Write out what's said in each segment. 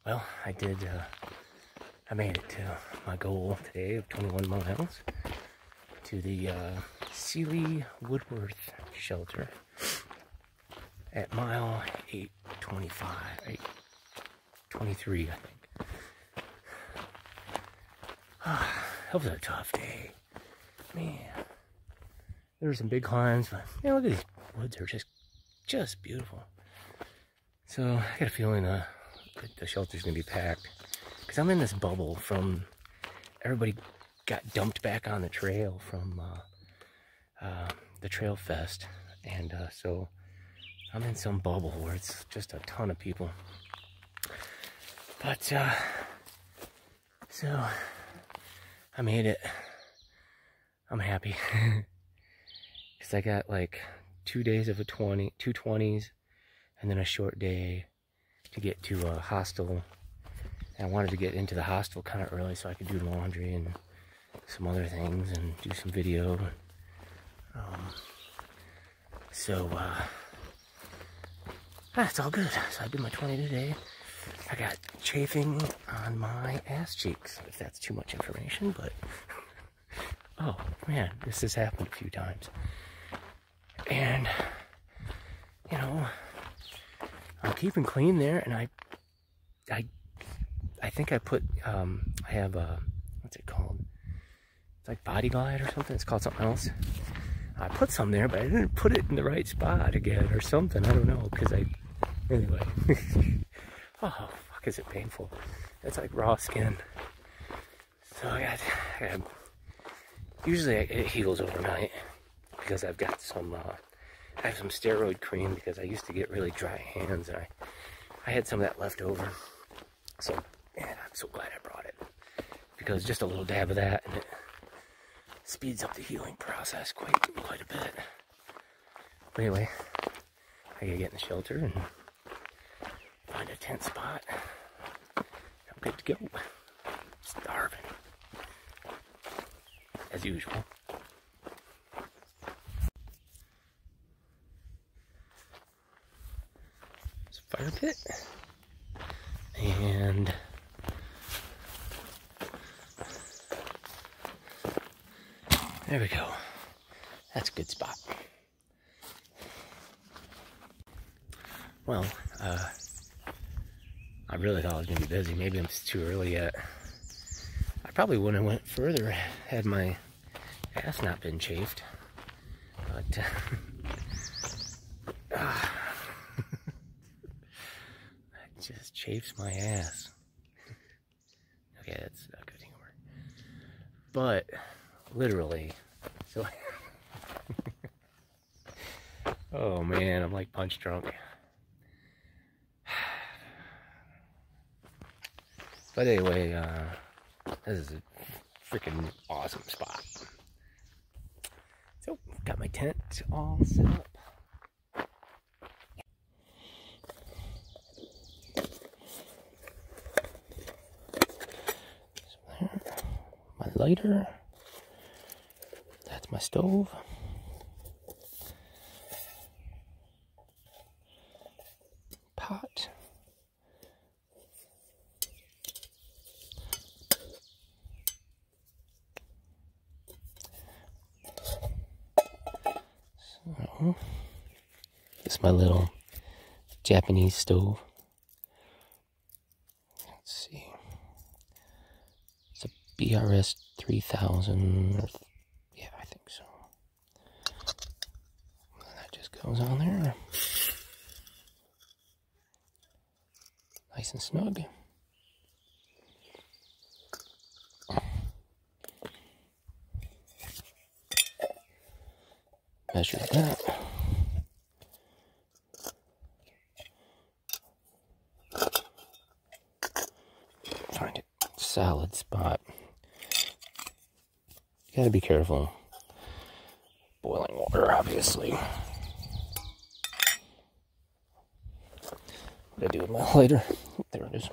Well, I made it to my goal today of 21 miles to the Sealy Woodworth shelter at mile 825, 823, I think. That was a tough day. Man, there were some big climbs, but man, look at these woods, are just beautiful. So I got a feeling the shelter's gonna be packed because I'm in this bubble from everybody got dumped back on the trail from the Trail Fest, and so I'm in some bubble where it's just a ton of people. But so I made it. I'm happy because I got like 2 days of two 20s, and then a short day to get to a hostel. And I wanted to get into the hostel kind of early so I could do laundry and some other things and do some video. It's all good. So I did my 20 today. I got chafing on my ass cheeks, if that's too much information, but oh man, this has happened a few times. And you know, I'm keeping clean there, and I think I put I have a, what's it called? It's like Body Glide or something. It's called something else. I put some there, but I didn't put it in the right spot again or something. I don't know, because anyway. Oh, fuck, is it painful. It's like raw skin. So I got usually it heals overnight because I've got some, I have some steroid cream because I used to get really dry hands, and I had some of that left over. So, man, I'm so glad I brought it because just a little dab of that, and it speeds up the healing process quite a bit. But anyway, I gotta get in the shelter and find a tent spot. I'm good to go. Starving, as usual. There's a fire pit, and there we go. That's a good spot. Well, I really thought I was going to be busy. Maybe I'm just too early yet. I probably wouldn't have went further had my ass not been chafed. But, that just chafes my ass. Okay, that's not good humor. But, literally, so... Oh man, I'm like punch drunk. But anyway, this is a freaking awesome spot. So, got my tent all set up. So there, my lighter. That's my stove. Pot. So, this is my little Japanese stove. Let's see. It's a BRS 3000, or yeah, I think so. And that just goes on there. Nice and snug. Measure that. Find a solid spot. You gotta be careful. Boiling water, obviously. What do I do with my lighter? There it is.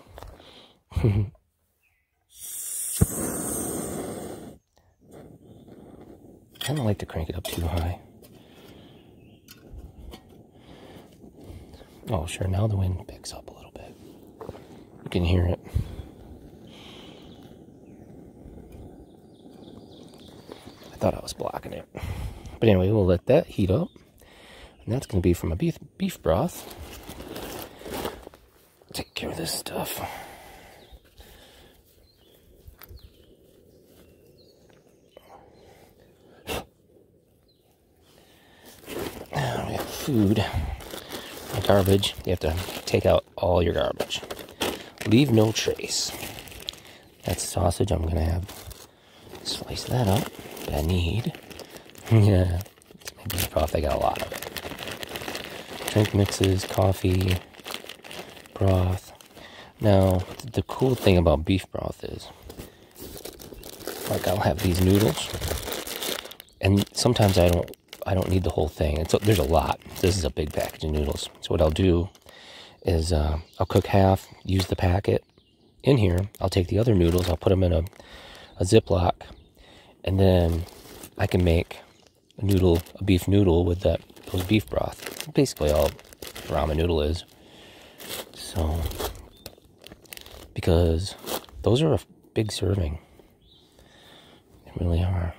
I don't like to crank it up too high. Oh, sure, now the wind picks up a little bit. you can hear it. I thought I was blocking it. But anyway, we'll let that heat up. And that's going to be from a beef broth. Take care of this stuff. Now we have food. Garbage. You have to take out all your garbage. Leave no trace. That's sausage. I'm going to have slice that up. But I need. Yeah. It's my beef broth. I got a lot of it. Drink mixes, coffee, broth. Now, the cool thing about beef broth is, like, I'll have these noodles, and sometimes I don't need the whole thing. There's a lot. This is a big package of noodles. So what I'll do is I'll cook half, use the packet in here. I'll take the other noodles, I'll put them in a Ziploc, and then I can make a beef noodle with those beef broth. Basically all ramen noodle is. So, because those are a big serving. They really are.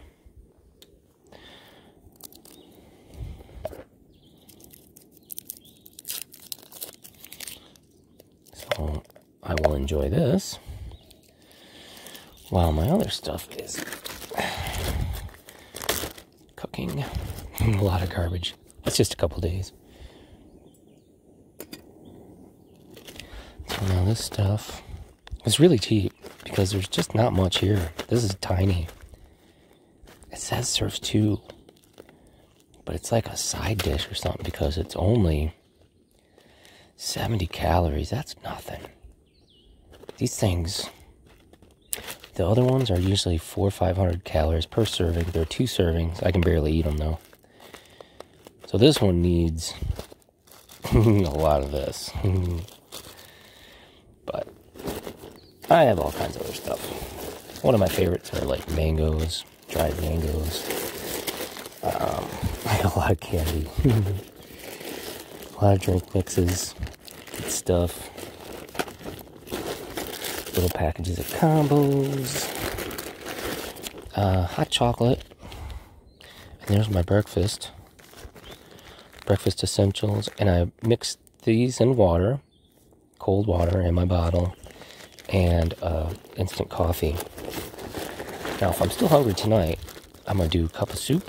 So I will enjoy this while my other stuff is cooking. A lot of garbage. That's just a couple days. So now this stuff is really cheap because there's just not much here. This is tiny. It says serves 2, but it's like a side dish or something because it's only 70 calories. That's nothing. These things, the other ones are usually 400 or 500 calories per serving. There are 2 servings. I can barely eat them though. So this one needs a lot of this. But I have all kinds of other stuff. One of my favorites are like mangoes, dried mangoes. I got a lot of candy. A lot of drink mixes, good stuff. Little packages of combos. Hot chocolate. And there's my breakfast. Breakfast essentials. And I mixed these in water. Cold water in my bottle. And instant coffee. Now, if I'm still hungry tonight, I'm going to do a cup of soup.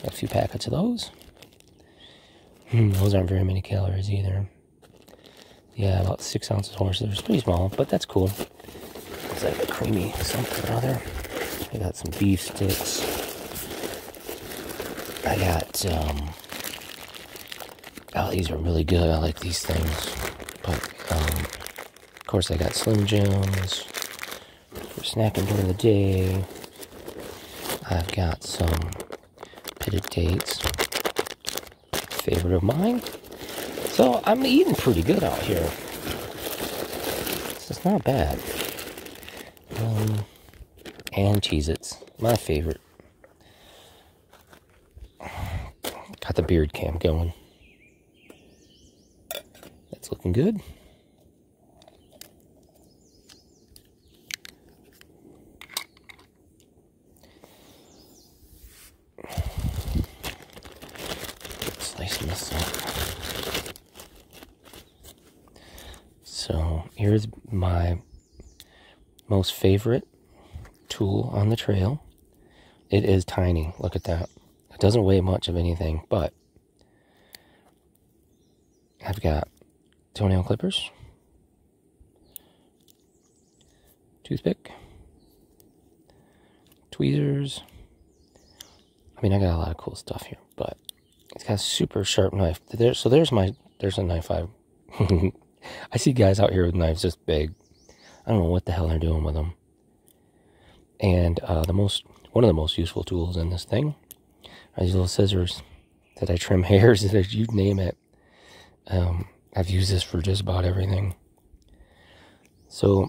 Got a few packets of those. Those aren't very many calories either. Yeah, about 6 ounces horse. They're pretty small, but that's cool. It's like a creamy something or other. I got some beef sticks. I got, oh, these are really good. I like these things. But, of course, I got Slim Jims for snacking during the day. I've got some pitted dates. Favorite of mine. So I'm eating pretty good out here. It's not bad. And Cheez-Its, my favorite. Got the beard cam going. That's looking good. Slicing this up. So here's my most favorite tool on the trail. It is tiny. Look at that. It doesn't weigh much of anything, but I've got toenail clippers, toothpick, tweezers. I mean, I got a lot of cool stuff here, but it's got a super sharp knife. There's a knife I see guys out here with knives this big. I don't know what the hell they're doing with them. And one of the most useful tools in this thing are these little scissors that I trim hairs, that you name it. I've used this for just about everything. So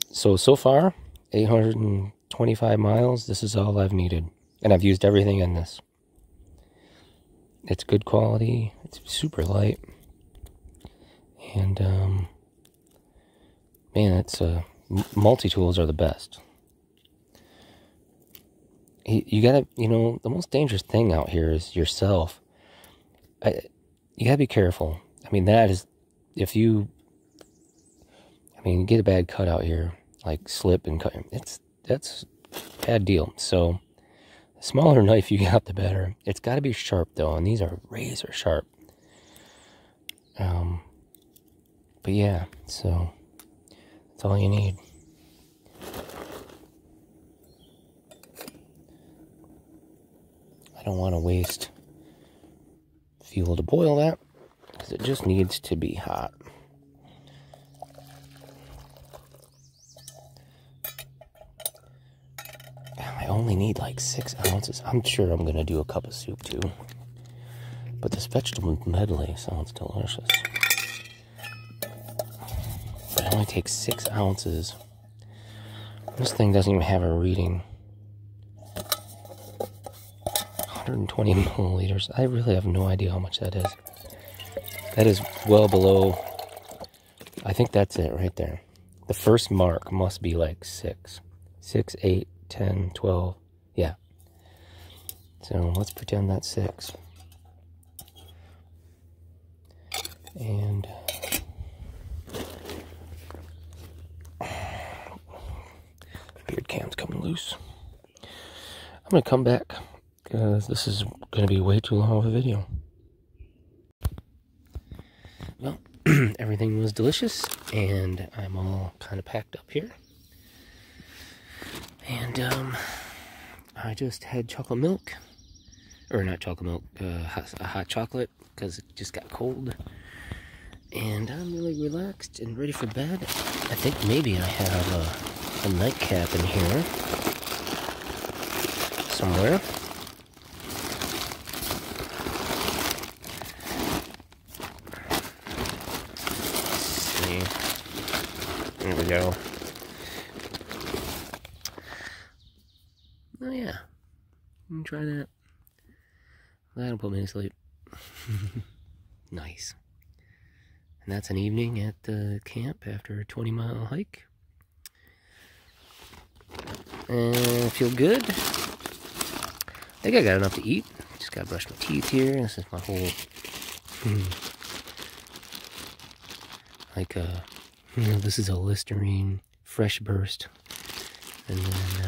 far, 825 miles, this is all I've needed. And I've used everything in this. It's good quality. It's super light. And man, it's multi-tools are the best. You gotta, you know, the most dangerous thing out here is yourself. You gotta be careful. I mean, that is, if you, I mean, get a bad cut out here, like slip and cut, that's a bad deal. So, the smaller knife you got, the better. It's got to be sharp though, and these are razor sharp. But yeah, so that's all you need. I don't want to waste fuel to boil that, because it just needs to be hot. I only need like 6 ounces. I'm sure I'm going to do a cup of soup too. But this vegetable medley sounds delicious. But it only takes 6 ounces. This thing doesn't even have a reading. 120 milliliters. I really have no idea how much that is. That is well below. I think that's it right there. The first mark must be like 6. 6, 8, 10, 12. Yeah. So let's pretend that's 6. And beard cam's coming loose. I'm going to come back because this is going to be way too long of a video. Well, everything was delicious, and I'm all kind of packed up here. And I just had chocolate milk, or not chocolate milk, hot chocolate, because it just got cold. And I'm really relaxed and ready for bed. I think maybe I have a nightcap in here somewhere. There we go. Oh yeah, try that. That'll put me to sleep. Nice. And that's an evening at the camp after a 20-mile hike. And I feel good. I think I got enough to eat. Just gotta brush my teeth here. This is my whole like this is a Listerine Fresh Burst, and then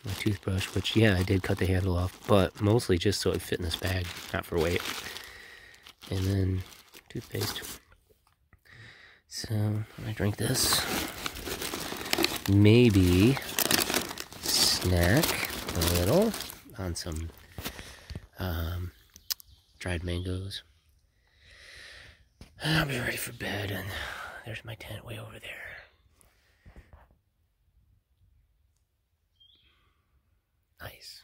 my toothbrush, which yeah, I did cut the handle off, but mostly just so it fit in this bag, not for weight. And then toothpaste. So I drink this. Maybe snack a little on some dried mangoes. I'll be ready for bed, and there's my tent way over there. Nice.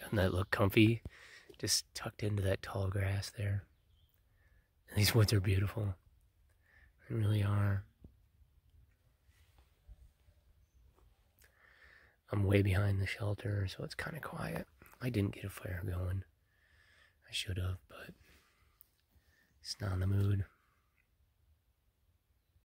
Doesn't that look comfy? Just tucked into that tall grass there. And these woods are beautiful. They really are. I'm way behind the shelter, so it's kind of quiet. I didn't get a fire going. I should have, but it's not in the mood.